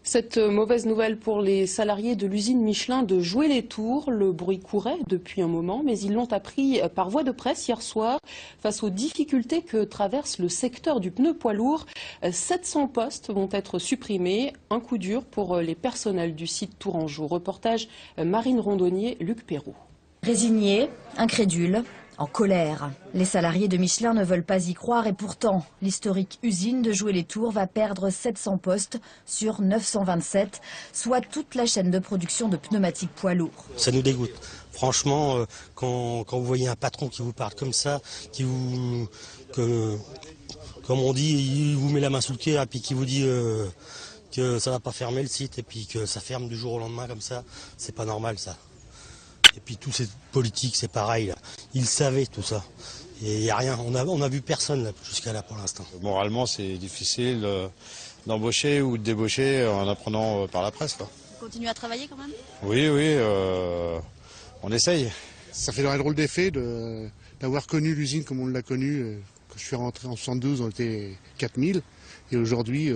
Cette mauvaise nouvelle pour les salariés de l'usine Michelin de Joué-les-Tours. Le bruit courait depuis un moment, mais ils l'ont appris par voie de presse hier soir. Face aux difficultés que traverse le secteur du pneu poids lourd, 700 postes vont être supprimés. Un coup dur pour les personnels du site tourangeau. Reportage Marine Rondonnier, Luc Perrault. Résignés, incrédules, en colère. Les salariés de Michelin ne veulent pas y croire et pourtant, l'historique usine de Joué-les-Tours va perdre 700 postes sur 927, soit toute la chaîne de production de pneumatiques poids lourds. Ça nous dégoûte. Franchement, quand vous voyez un patron qui vous parle comme ça, comme on dit, il vous met la main sous le cœur et puis qui vous dit que ça va pas fermer le site et puis que ça ferme du jour au lendemain comme ça, c'est pas normal ça. Et puis tous ces politiques, c'est pareil. Là. Ils savaient tout ça. Et il n'y a rien. On a vu personne jusqu'à là pour l'instant. Moralement, c'est difficile d'embaucher ou de débaucher en apprenant par la presse. Là. Vous continuez à travailler quand même? Oui, on essaye. Ça fait un drôle d'effet d'avoir connu l'usine comme on l'a connue. Quand je suis rentré en 72, on était 4000. Et aujourd'hui,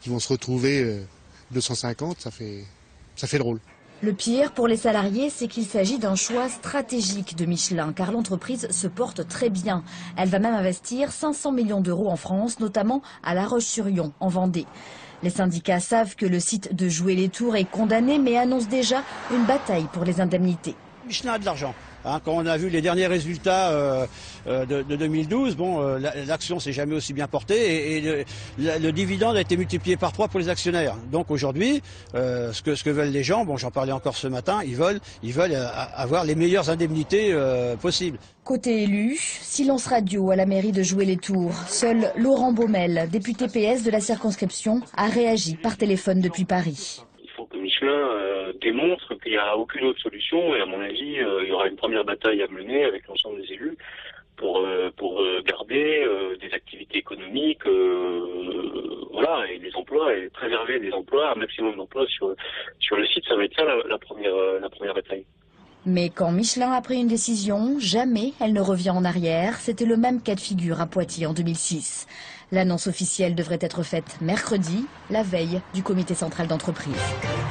ils vont se retrouver 250. Ça fait drôle. Le pire pour les salariés, c'est qu'il s'agit d'un choix stratégique de Michelin, car l'entreprise se porte très bien. Elle va même investir 500 millions d'euros en France, notamment à La Roche-sur-Yon, en Vendée. Les syndicats savent que le site de Joué-les-Tours est condamné, mais annoncent déjà une bataille pour les indemnités. Michelin a de l'argent. Quand on a vu les derniers résultats de 2012, l'action s'est jamais aussi bien portée et le dividende a été multiplié par 3 pour les actionnaires. Donc aujourd'hui, ce que veulent les gens, j'en parlais encore ce matin, ils veulent avoir les meilleures indemnités possibles. Côté élu, silence radio à la mairie de Joué-les-Tours. Seul Laurent Baumel, député PS de la circonscription, a réagi par téléphone depuis Paris. Il faut que Michelin démontre qu'il n'y a aucune autre solution et à mon avis, il y aura une première bataille à mener avec l'ensemble des élus pour garder des activités économiques, et des emplois et préserver des emplois, un maximum d'emplois sur le site. Ça va être ça la première bataille. Mais quand Michelin a pris une décision, jamais elle ne revient en arrière. C'était le même cas de figure à Poitiers en 2006. L'annonce officielle devrait être faite mercredi, la veille du comité central d'entreprise.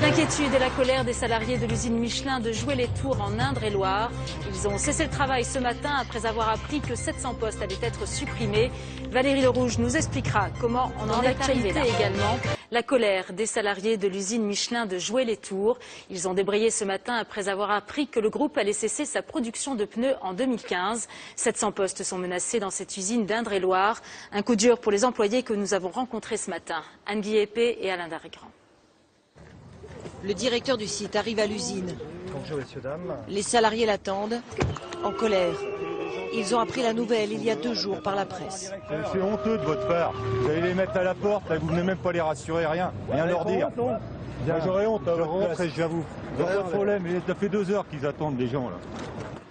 L'inquiétude et la colère des salariés de l'usine Michelin de Joué-les-Tours en Indre-et-Loire. Ils ont cessé le travail ce matin après avoir appris que 700 postes allaient être supprimés. Valérie Lerouge nous expliquera comment on en est arrivé là. Également, la colère des salariés de l'usine Michelin de Joué-les-Tours. Ils ont débrayé ce matin après avoir appris que le groupe allait cesser sa production de pneus en 2015. 700 postes sont menacés dans cette usine d'Indre-et-Loire. Un coup dur pour les employés que nous avons rencontrés ce matin. Anne Guillepé et Alain Darrigrand. Le directeur du site arrive à l'usine. Bonjour messieurs, dames. Les salariés l'attendent, en colère. Ils ont appris la nouvelle il y a 2 jours par la presse. C'est honteux de votre part. Vous allez les mettre à la porte, là, vous ne venez même pas les rassurer, rien leur dire. J'aurais honte, je rentre et je viens vous. Pas de problème, ça fait 2 heures qu'ils attendent les gens là.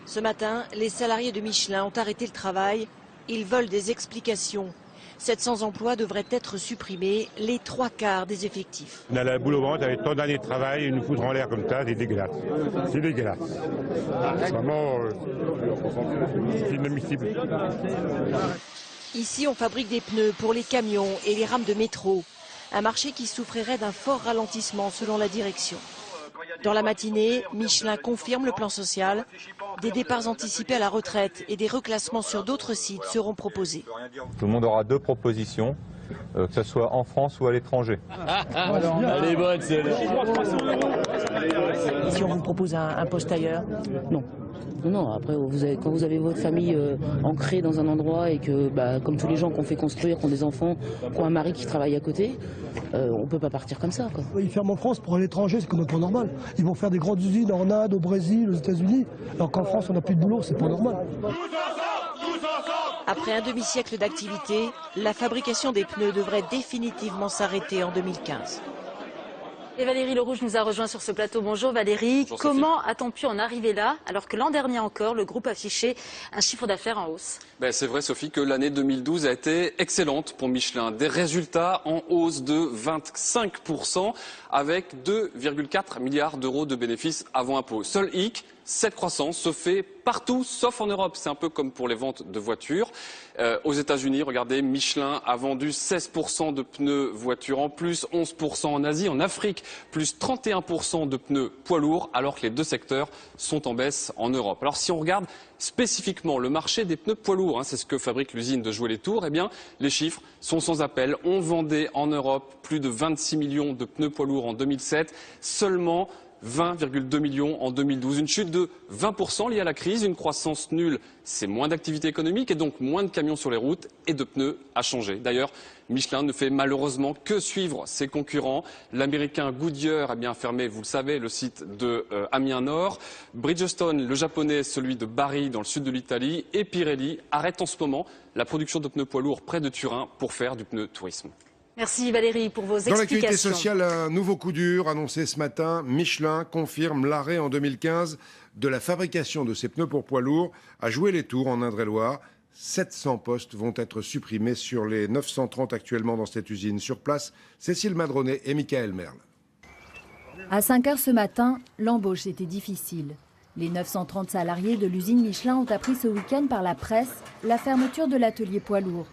Ce matin, les salariés de Michelin ont arrêté le travail. Ils veulent des explications. 700 emplois devraient être supprimés, les 3/4 des effectifs. On a la boule au ventre avec tant d'années de travail, ils nous foutent en l'air comme ça, c'est dégueulasse. C'est dégueulasse. Vraiment, c'est inadmissible. Ici, on fabrique des pneus pour les camions et les rames de métro. Un marché qui souffrirait d'un fort ralentissement selon la direction. Dans la matinée, Michelin confirme le plan social. Des départs anticipés à la retraite et des reclassements sur d'autres sites seront proposés. Tout le monde aura 2 propositions, que ce soit en France ou à l'étranger. Elle est bonne celle-là. Si on vous propose un poste ailleurs? Non. Non, après, quand vous avez votre famille ancrée dans un endroit et que, comme tous les gens qu'on fait construire, qui ont des enfants, qui ont un mari qui travaille à côté, on ne peut pas partir comme ça, quoi. Ils ferment en France pour l'étranger, c'est quand même pas normal. Ils vont faire des grandes usines en Inde, au Brésil, aux États-Unis, alors qu'en France, on n'a plus de boulot, c'est pas normal. Après un demi-siècle d'activité, la fabrication des pneus devrait définitivement s'arrêter en 2015. Et Valérie Lerouge nous a rejoint sur ce plateau. Bonjour Valérie. Bonjour, comment a-t-on pu en arriver là alors que l'an dernier encore, le groupe affichait un chiffre d'affaires en hausse? C'est vrai Sophie que l'année 2012 a été excellente pour Michelin. Des résultats en hausse de 25% avec 2,4 milliards d'euros de bénéfices avant impôt. Seul hic, cette croissance se fait partout sauf en Europe. C'est un peu comme pour les ventes de voitures. Aux États-Unis, regardez, Michelin a vendu 16% de pneus voitures en plus, 11% en Asie, en Afrique, plus 31% de pneus poids lourds, alors que les deux secteurs sont en baisse en Europe. Alors si on regarde spécifiquement le marché des pneus poids lourds, c'est ce que fabrique l'usine de Joué-les-Tours, eh bien les chiffres sont sans appel. On vendait en Europe plus de 26 millions de pneus poids lourds en 2007, seulement 20,2 millions en 2012. Une chute de 20% liée à la crise, une croissance nulle, c'est moins d'activité économique et donc moins de camions sur les routes et de pneus à changer. D'ailleurs, Michelin ne fait malheureusement que suivre ses concurrents. L'américain Goodyear a bien fermé, vous le savez, le site de Amiens Nord. Bridgestone, le japonais, celui de Bari dans le sud de l'Italie. Et Pirelli arrête en ce moment la production de pneus poids lourds près de Turin pour faire du pneu tourisme. Merci Valérie pour vos explications. Dans l'actualité sociale, un nouveau coup dur annoncé ce matin. Michelin confirme l'arrêt en 2015 de la fabrication de ces pneus pour poids lourds à Joué-les-Tours en Indre-et-Loire. 700 postes vont être supprimés sur les 930 actuellement dans cette usine. Sur place, Cécile Madronet et Michael Merle. À 5 h ce matin, l'embauche était difficile. Les 930 salariés de l'usine Michelin ont appris ce week-end par la presse la fermeture de l'atelier poids lourd.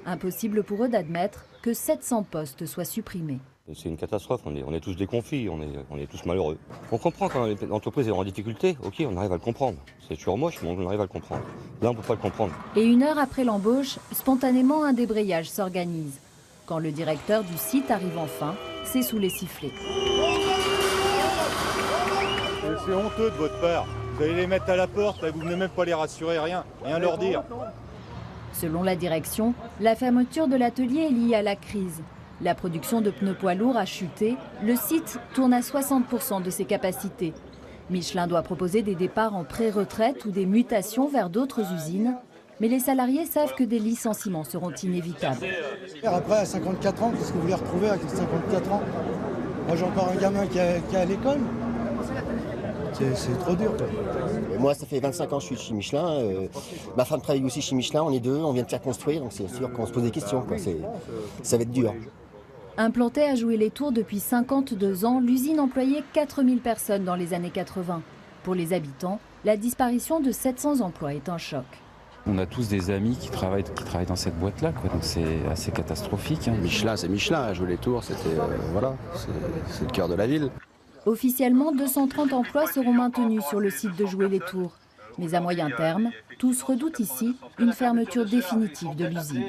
Impossible pour eux d'admettre que 700 postes soient supprimés. C'est une catastrophe, on est tous déconfits, on est tous malheureux. On comprend quand l'entreprise est en difficulté, ok, on arrive à le comprendre. C'est toujours moche, mais on arrive à le comprendre. Là, on ne peut pas le comprendre. Et 1 heure après l'embauche, spontanément un débrayage s'organise. Quand le directeur du site arrive enfin, c'est sous les sifflets. C'est honteux de votre part. Vous allez les mettre à la porte, vous ne venez même pas les rassurer, rien leur dire. Selon la direction, la fermeture de l'atelier est liée à la crise. La production de pneus poids lourds a chuté, le site tourne à 60% de ses capacités. Michelin doit proposer des départs en pré-retraite ou des mutations vers d'autres usines. Mais les salariés savent que des licenciements seront inévitables. Après, à 54 ans, qu'est-ce que vous voulez retrouver avec 54 ans? Moi, j'ai encore un gamin qui est à l'école. C'est trop dur, quoi. Moi, ça fait 25 ans que je suis chez Michelin. Ma femme travaille aussi chez Michelin, on est deux, on vient de faire construire, donc c'est sûr qu'on se pose des questions, quoi. Ça va être dur. Implantée à Joué-les-Tours depuis 52 ans, l'usine employait 4000 personnes dans les années 80. Pour les habitants, la disparition de 700 emplois est un choc. On a tous des amis qui travaillent dans cette boîte-là, quoi. Donc c'est assez catastrophique. Michelin, c'est Michelin. À Joué-les-Tours, c'était voilà, c'est le cœur de la ville. Officiellement, 230 emplois seront maintenus sur le site de Joué-les-Tours. Mais à moyen terme, tous redoutent ici une fermeture définitive de l'usine.